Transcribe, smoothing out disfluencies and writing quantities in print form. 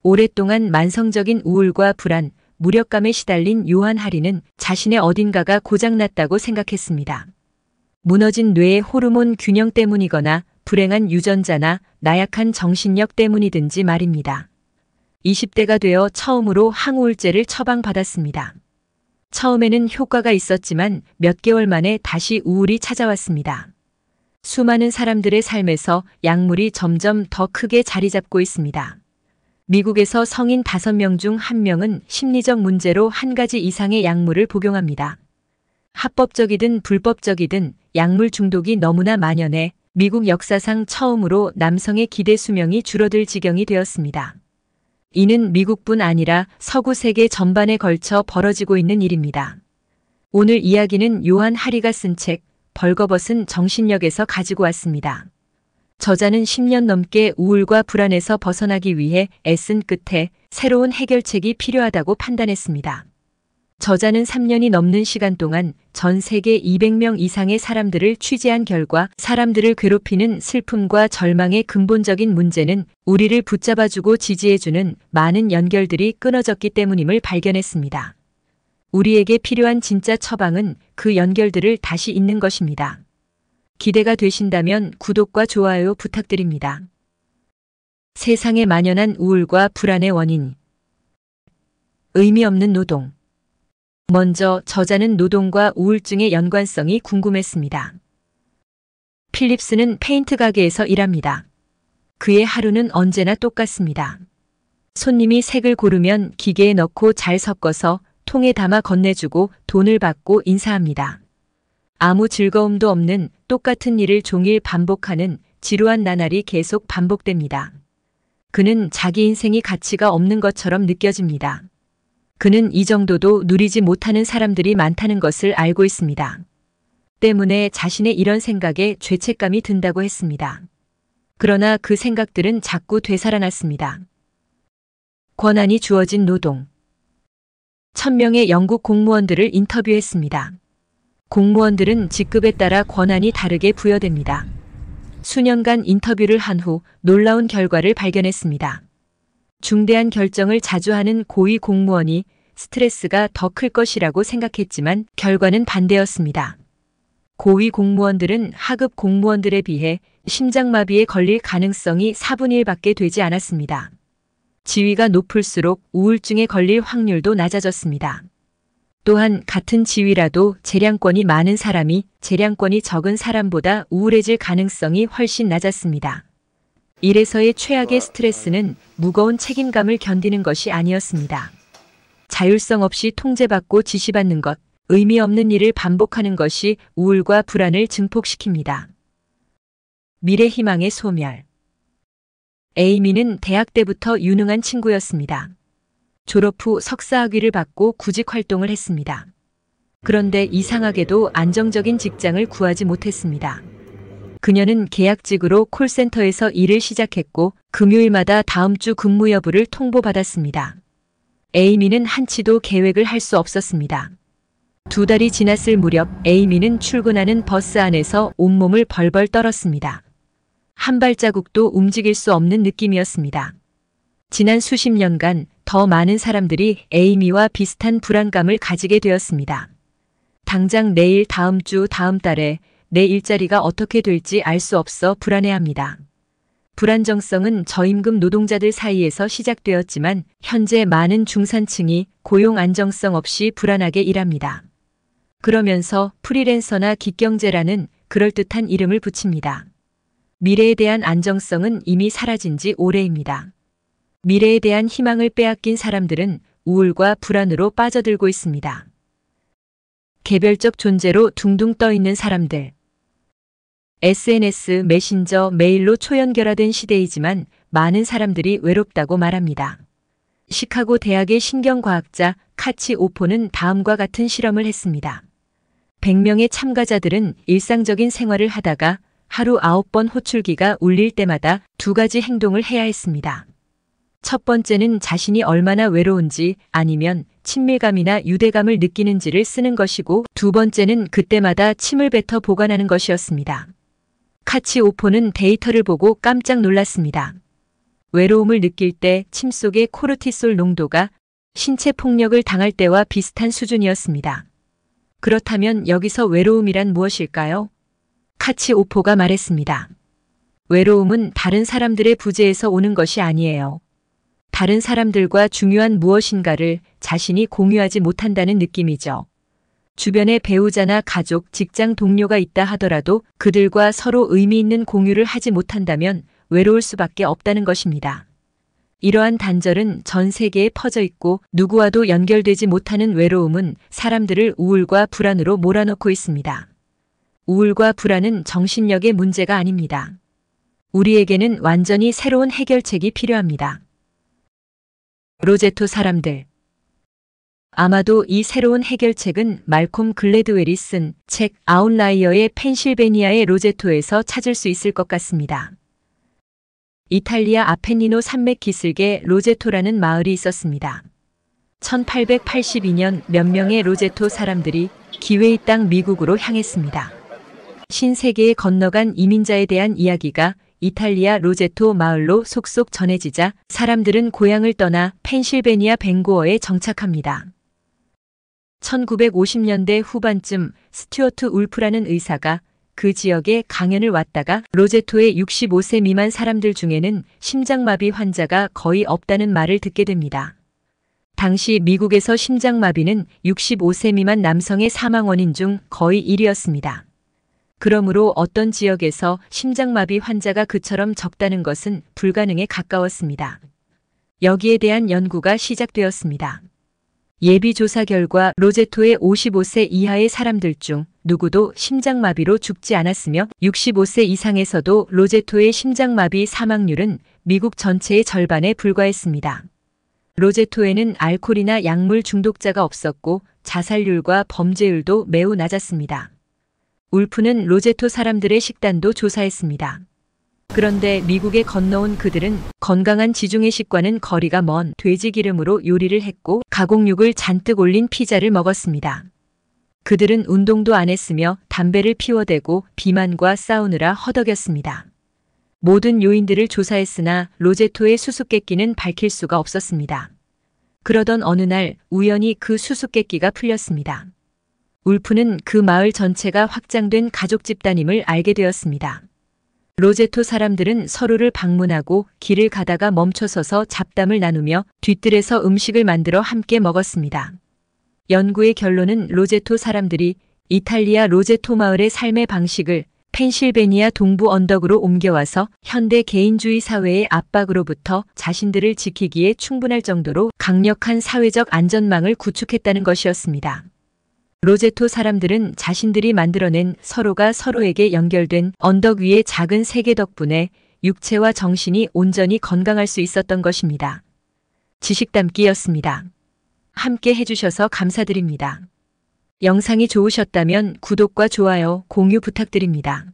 오랫동안 만성적인 우울과 불안, 무력감에 시달린 요한 하리는 자신의 어딘가가 고장났다고 생각했습니다. 무너진 뇌의 호르몬 균형 때문이거나 불행한 유전자나 나약한 정신력 때문이든지 말입니다. 20대가 되어 처음으로 항우울제를 처방받았습니다. 처음에는 효과가 있었지만 몇 개월 만에 다시 우울이 찾아왔습니다. 수많은 사람들의 삶에서 약물이 점점 더 크게 자리 잡고 있습니다. 미국에서 성인 5명 중 1명은 심리적 문제로 한 가지 이상의 약물을 복용합니다. 합법적이든 불법적이든 약물 중독이 너무나 만연해 미국 역사상 처음으로 남성의 기대 수명이 줄어들 지경이 되었습니다. 이는 미국뿐 아니라 서구 세계 전반에 걸쳐 벌어지고 있는 일입니다. 오늘 이야기는 요한 하리가 쓴 책 벌거벗은 정신력에서 가지고 왔습니다. 저자는 10년 넘게 우울과 불안에서 벗어나기 위해 애쓴 끝에 새로운 해결책이 필요하다고 판단했습니다. 저자는 3년이 넘는 시간 동안 전 세계 200명 이상의 사람들을 취재한 결과 사람들을 괴롭히는 슬픔과 절망의 근본적인 문제는 우리를 붙잡아주고 지지해주는 많은 연결들이 끊어졌기 때문임을 발견했습니다. 우리에게 필요한 진짜 처방은 그 연결들을 다시 잇는 것입니다. 기대가 되신다면 구독과 좋아요 부탁드립니다. 세상에 만연한 우울과 불안의 원인. 의미 없는 노동. 먼저 저자는 노동과 우울증의 연관성이 궁금했습니다. 필립스는 페인트 가게에서 일합니다. 그의 하루는 언제나 똑같습니다. 손님이 색을 고르면 기계에 넣고 잘 섞어서 통에 담아 건네주고 돈을 받고 인사합니다. 아무 즐거움도 없는 똑같은 일을 종일 반복하는 지루한 나날이 계속 반복됩니다. 그는 자기 인생이 가치가 없는 것처럼 느껴집니다. 그는 이 정도도 누리지 못하는 사람들이 많다는 것을 알고 있습니다. 때문에 자신의 이런 생각에 죄책감이 든다고 했습니다. 그러나 그 생각들은 자꾸 되살아났습니다. 권한이 주어진 노동. 1000명의 영국 공무원들을 인터뷰했습니다. 공무원들은 직급에 따라 권한이 다르게 부여됩니다. 수년간 인터뷰를 한 후 놀라운 결과를 발견했습니다. 중대한 결정을 자주 하는 고위 공무원이 스트레스가 더 클 것이라고 생각했지만 결과는 반대였습니다. 고위 공무원들은 하급 공무원들에 비해 심장마비에 걸릴 가능성이 4분의 1밖에 되지 않았습니다. 지위가 높을수록 우울증에 걸릴 확률도 낮아졌습니다. 또한 같은 지위라도 재량권이 많은 사람이 재량권이 적은 사람보다 우울해질 가능성이 훨씬 낮았습니다. 일에서의 최악의 스트레스는 무거운 책임감을 견디는 것이 아니었습니다. 자율성 없이 통제받고 지시받는 것, 의미 없는 일을 반복하는 것이 우울과 불안을 증폭시킵니다. 미래 희망의 소멸. 에이미는 대학 때부터 유능한 친구였습니다. 졸업 후 석사학위를 받고 구직 활동을 했습니다. 그런데 이상하게도 안정적인 직장을 구하지 못했습니다. 그녀는 계약직으로 콜센터에서 일을 시작했고 금요일마다 다음 주 근무 여부를 통보받았습니다. 에이미는 한치도 계획을 할 수 없었습니다. 2달이 지났을 무렵 에이미는 출근하는 버스 안에서 온몸을 벌벌 떨었습니다. 한 발자국도 움직일 수 없는 느낌이었습니다. 지난 수십 년간 더 많은 사람들이 에이미와 비슷한 불안감을 가지게 되었습니다. 당장 내일, 다음 주, 다음 달에 내 일자리가 어떻게 될지 알 수 없어 불안해합니다. 불안정성은 저임금 노동자들 사이에서 시작되었지만 현재 많은 중산층이 고용 안정성 없이 불안하게 일합니다. 그러면서 프리랜서나 기경제라는 그럴듯한 이름을 붙입니다. 미래에 대한 안정성은 이미 사라진 지 오래입니다. 미래에 대한 희망을 빼앗긴 사람들은 우울과 불안으로 빠져들고 있습니다. 개별적 존재로 둥둥 떠 있는 사람들. SNS, 메신저, 메일로 초연결화된 시대이지만 많은 사람들이 외롭다고 말합니다. 시카고 대학의 신경과학자 카치 오포는 다음과 같은 실험을 했습니다. 100명의 참가자들은 일상적인 생활을 하다가 하루 9번 호출기가 울릴 때마다 2가지 행동을 해야 했습니다. 첫 번째는 자신이 얼마나 외로운지 아니면 친밀감이나 유대감을 느끼는지를 쓰는 것이고 두 번째는 그때마다 침을 뱉어 보관하는 것이었습니다. 카치 오포는 데이터를 보고 깜짝 놀랐습니다. 외로움을 느낄 때 침 속의 코르티솔 농도가 신체 폭력을 당할 때와 비슷한 수준이었습니다. 그렇다면 여기서 외로움이란 무엇일까요? 카치오포가 말했습니다. 외로움은 다른 사람들의 부재에서 오는 것이 아니에요. 다른 사람들과 중요한 무엇인가를 자신이 공유하지 못한다는 느낌이죠. 주변에 배우자나 가족, 직장 동료가 있다 하더라도 그들과 서로 의미 있는 공유를 하지 못한다면 외로울 수밖에 없다는 것입니다. 이러한 단절은 전 세계에 퍼져 있고 누구와도 연결되지 못하는 외로움은 사람들을 우울과 불안으로 몰아넣고 있습니다. 우울과 불안은 정신력의 문제가 아닙니다. 우리에게는 완전히 새로운 해결책이 필요합니다. 로제토 사람들. 아마도 이 새로운 해결책은 말콤 글래드웰이 쓴 책 아웃라이어의 펜실베니아의 로제토에서 찾을 수 있을 것 같습니다. 이탈리아 아펜니노 산맥 기슭에 로제토라는 마을이 있었습니다. 1882년 몇 명의 로제토 사람들이 기회의 땅 미국으로 향했습니다. 신세계에 건너간 이민자에 대한 이야기가 이탈리아 로제토 마을로 속속 전해지자 사람들은 고향을 떠나 펜실베니아 밴고어에 정착합니다. 1950년대 후반쯤 스튜어트 울프라는 의사가 그 지역에 강연을 왔다가 로제토의 65세 미만 사람들 중에는 심장마비 환자가 거의 없다는 말을 듣게 됩니다. 당시 미국에서 심장마비는 65세 미만 남성의 사망 원인 중 거의 1위였습니다. 그러므로 어떤 지역에서 심장마비 환자가 그처럼 적다는 것은 불가능에 가까웠습니다. 여기에 대한 연구가 시작되었습니다. 예비조사 결과 로제토의 55세 이하의 사람들 중 누구도 심장마비로 죽지 않았으며 65세 이상에서도 로제토의 심장마비 사망률은 미국 전체의 절반에 불과했습니다. 로제토에는 알코올이나 약물 중독자가 없었고 자살률과 범죄율도 매우 낮았습니다. 울프는 로제토 사람들의 식단도 조사했습니다. 그런데 미국에 건너온 그들은 건강한 지중해식과는 거리가 먼 돼지 기름으로 요리를 했고 가공육을 잔뜩 올린 피자를 먹었습니다. 그들은 운동도 안 했으며 담배를 피워대고 비만과 싸우느라 허덕였습니다. 모든 요인들을 조사했으나 로제토의 수수께끼는 밝힐 수가 없었습니다. 그러던 어느 날 우연히 그 수수께끼가 풀렸습니다. 울프는 그 마을 전체가 확장된 가족 집단임을 알게 되었습니다. 로제토 사람들은 서로를 방문하고 길을 가다가 멈춰서서 잡담을 나누며 뒤뜰에서 음식을 만들어 함께 먹었습니다. 연구의 결론은 로제토 사람들이 이탈리아 로제토 마을의 삶의 방식을 펜실베니아 동부 언덕으로 옮겨와서 현대 개인주의 사회의 압박으로부터 자신들을 지키기에 충분할 정도로 강력한 사회적 안전망을 구축했다는 것이었습니다. 로제토 사람들은 자신들이 만들어낸 서로가 서로에게 연결된 언덕 위의 작은 세계 덕분에 육체와 정신이 온전히 건강할 수 있었던 것입니다. 지식담기였습니다. 함께 해주셔서 감사드립니다. 영상이 좋으셨다면 구독과 좋아요, 공유 부탁드립니다.